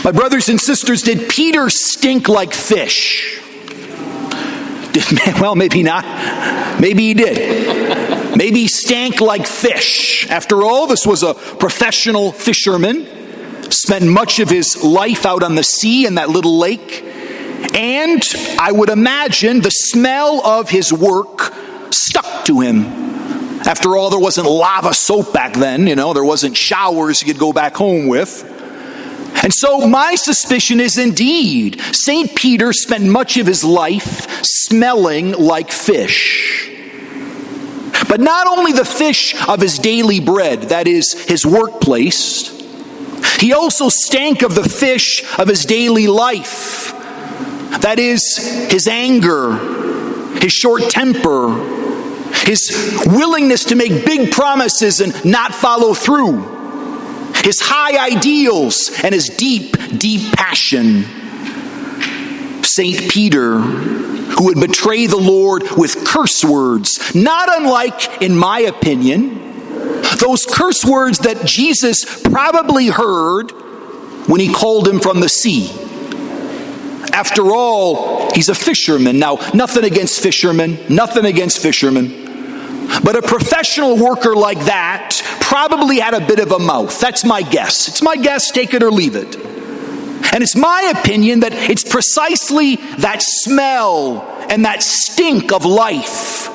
My brothers and sisters, did Peter stink like fish? Well, maybe not. Maybe he did. Maybe he stank like fish. After all, this was a professional fisherman, spent much of his life out on the sea in that little lake. And I would imagine the smell of his work stuck to him. After all, there wasn't lava soap back then, there wasn't showers you could go back home with. And so my suspicion is indeed, St. Peter spent much of his life smelling like fish. But not only the fish of his daily bread, that is, his workplace, he also stank of the fish of his daily life. That is, his anger, his short temper, his willingness to make big promises and not follow through, his high ideals and his deep, deep passion. St. Peter, who would betray the Lord with curse words, not unlike, in my opinion, those curse words that Jesus probably heard when he called him from the sea. After all, he's a fisherman. Now, nothing against fishermen, but a professional worker like that probably had a bit of a mouth. That's my guess. It's my guess, take it or leave it. And it's my opinion that it's precisely that smell and that stink of life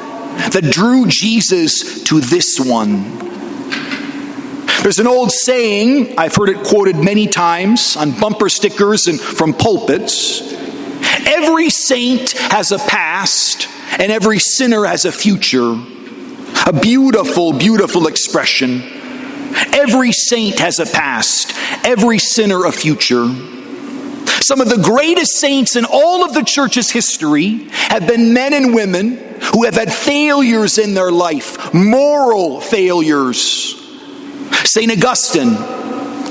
that drew Jesus to this one. There's an old saying, I've heard it quoted many times on bumper stickers and from pulpits. Every saint has a past and every sinner has a future. A beautiful, beautiful expression. Every saint has a past, every sinner a future. Some of the greatest saints in all of the church's history have been men and women who have had failures in their life, moral failures. St. Augustine,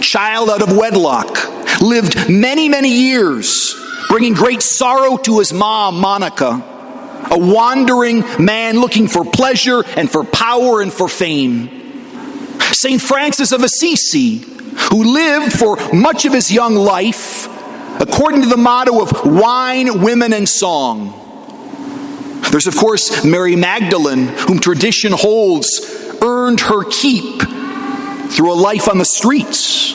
child out of wedlock, lived many, many years, bringing great sorrow to his mom, Monica, a wandering man looking for pleasure and for power and for fame. St. Francis of Assisi, who lived for much of his young life according to the motto of wine, women, and song. There's, of course, Mary Magdalene, whom tradition holds earned her keep through a life on the streets.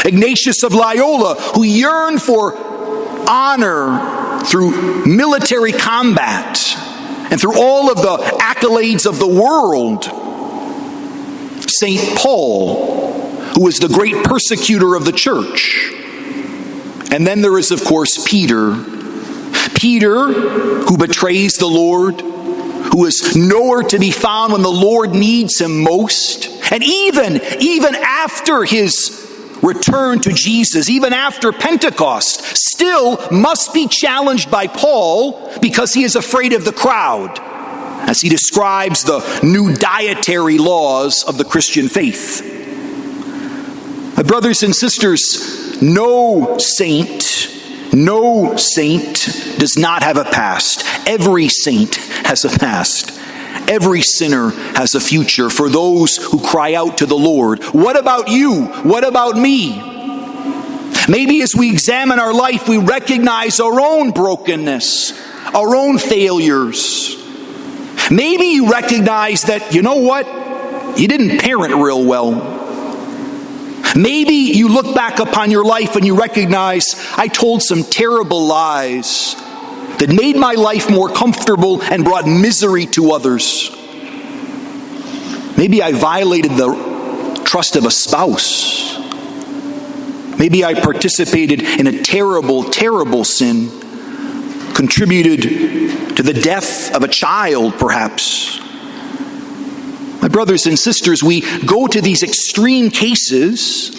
Ignatius of Loyola, who yearned for honor through military combat and through all of the accolades of the world. St. Paul, who was the great persecutor of the church. And then there is, of course, Peter. Peter, who betrays the Lord, who is nowhere to be found when the Lord needs him most. And even after his return to Jesus, even after Pentecost, still must be challenged by Paul because he is afraid of the crowd, as he describes the new dietary laws of the Christian faith. My brothers and sisters, no saint does not have a past. Every saint has a past. Every sinner has a future for those who cry out to the Lord. What about you? What about me? Maybe as we examine our life, we recognize our own brokenness, our own failures. Maybe you recognize that, you know what? You didn't parent real well. Maybe you look back upon your life and you recognize, I told some terrible lies that made my life more comfortable and brought misery to others. Maybe I violated the trust of a spouse. Maybe I participated in a terrible, terrible sin, contributed to the death of a child, perhaps. My brothers and sisters, we go to these extreme cases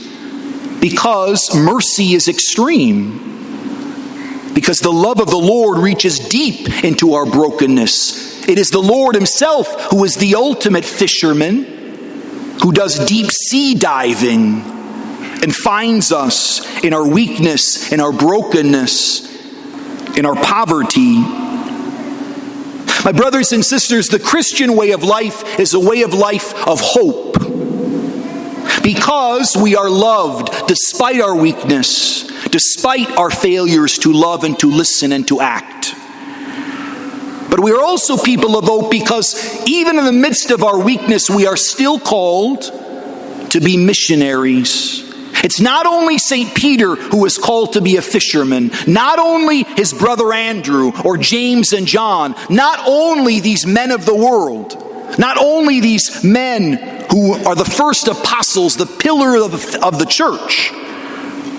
because mercy is extreme. Because the love of the Lord reaches deep into our brokenness. It is the Lord himself who is the ultimate fisherman, who does deep sea diving and finds us in our weakness, in our brokenness, in our poverty. My brothers and sisters, the Christian way of life is a way of life of hope. because we are loved despite our weakness, despite our failures to love and to listen and to act. But we are also people of hope because even in the midst of our weakness, we are still called to be missionaries. It's not only St. Peter who is called to be a fisherman, not only his brother Andrew or James and John, not only these men of the world, not only these men who are the first apostles, the pillar of the church.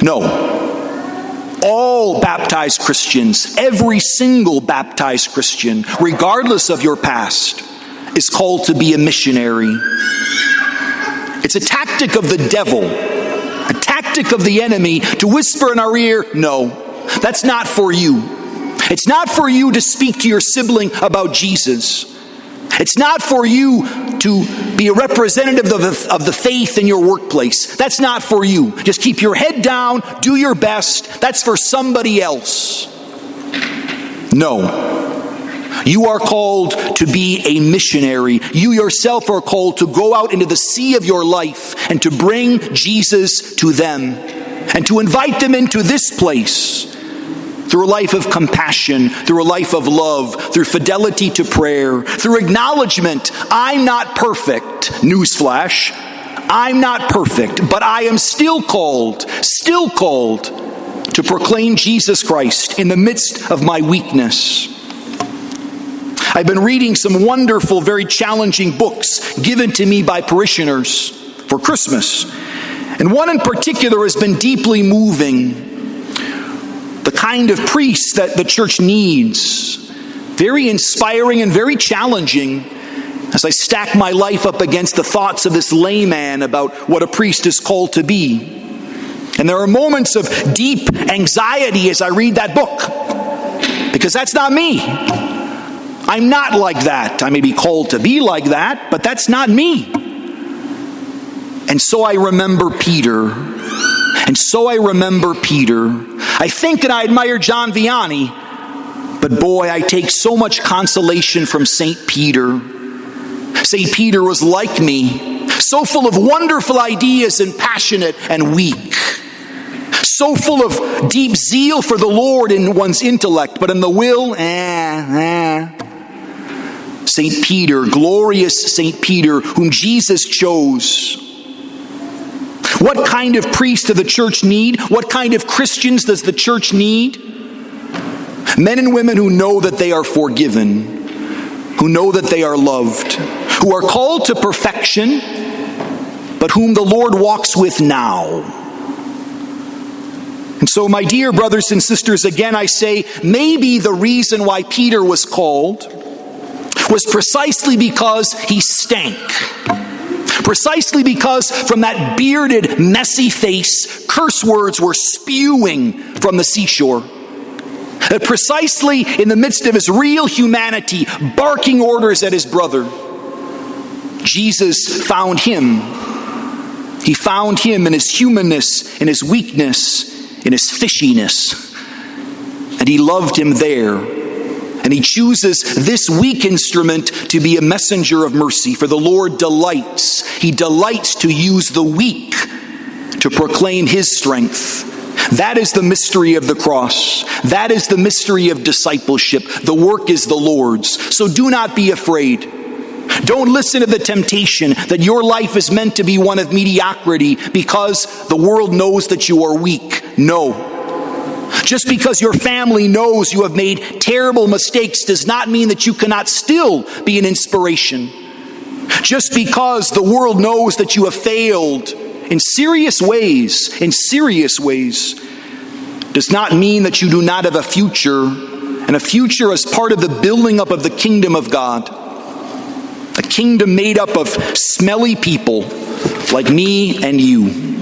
No. All baptized Christians, every single baptized Christian, regardless of your past, is called to be a missionary. It's a tactic of the devil, a tactic of the enemy to whisper in our ear, no, that's not for you. It's not for you to speak to your sibling about Jesus. It's not for you to be a representative of the faith in your workplace. That's not for you. Just keep your head down, do your best. That's for somebody else. No. You are called to be a missionary. You yourself are called to go out into the sea of your life and to bring Jesus to them and to invite them into this place through a life of compassion, through a life of love, through fidelity to prayer, through acknowledgement. I'm not perfect. Newsflash. I'm not perfect, but I am still called to proclaim Jesus Christ in the midst of my weakness. I've been reading some wonderful, very challenging books given to me by parishioners for Christmas. And one in particular has been deeply moving. The kind of priest that the church needs. Very inspiring and very challenging as I stack my life up against the thoughts of this layman about what a priest is called to be. And there are moments of deep anxiety as I read that book, because that's not me. I'm not like that. I may be called to be like that, but that's not me. And so I remember Peter. I think and I admire John Vianney, but boy, I take so much consolation from St. Peter. St. Peter was like me, so full of wonderful ideas and passionate and weak. So full of deep zeal for the Lord in one's intellect, but in the will, St. Peter, glorious St. Peter, whom Jesus chose. What kind of priest does the church need? What kind of Christians does the church need? Men and women who know that they are forgiven, who know that they are loved, who are called to perfection, but whom the Lord walks with now. And so, my dear brothers and sisters, again I say, maybe the reason why Peter was called was precisely because he stank. Precisely because from that bearded, messy face, curse words were spewing from the seashore. That precisely in the midst of his real humanity, barking orders at his brother, Jesus found him. He found him in his humanness, in his weakness, in his fishiness. And he loved him there. And he chooses this weak instrument to be a messenger of mercy. For the Lord delights. He delights to use the weak to proclaim his strength. That is the mystery of the cross. That is the mystery of discipleship. The work is the Lord's. So do not be afraid. Don't listen to the temptation that your life is meant to be one of mediocrity because the world knows that you are weak. No. Just because your family knows you have made terrible mistakes does not mean that you cannot still be an inspiration. Just because the world knows that you have failed in serious ways, does not mean that you do not have a future, and a future as part of the building up of the kingdom of God. A kingdom made up of smelly people like me and you.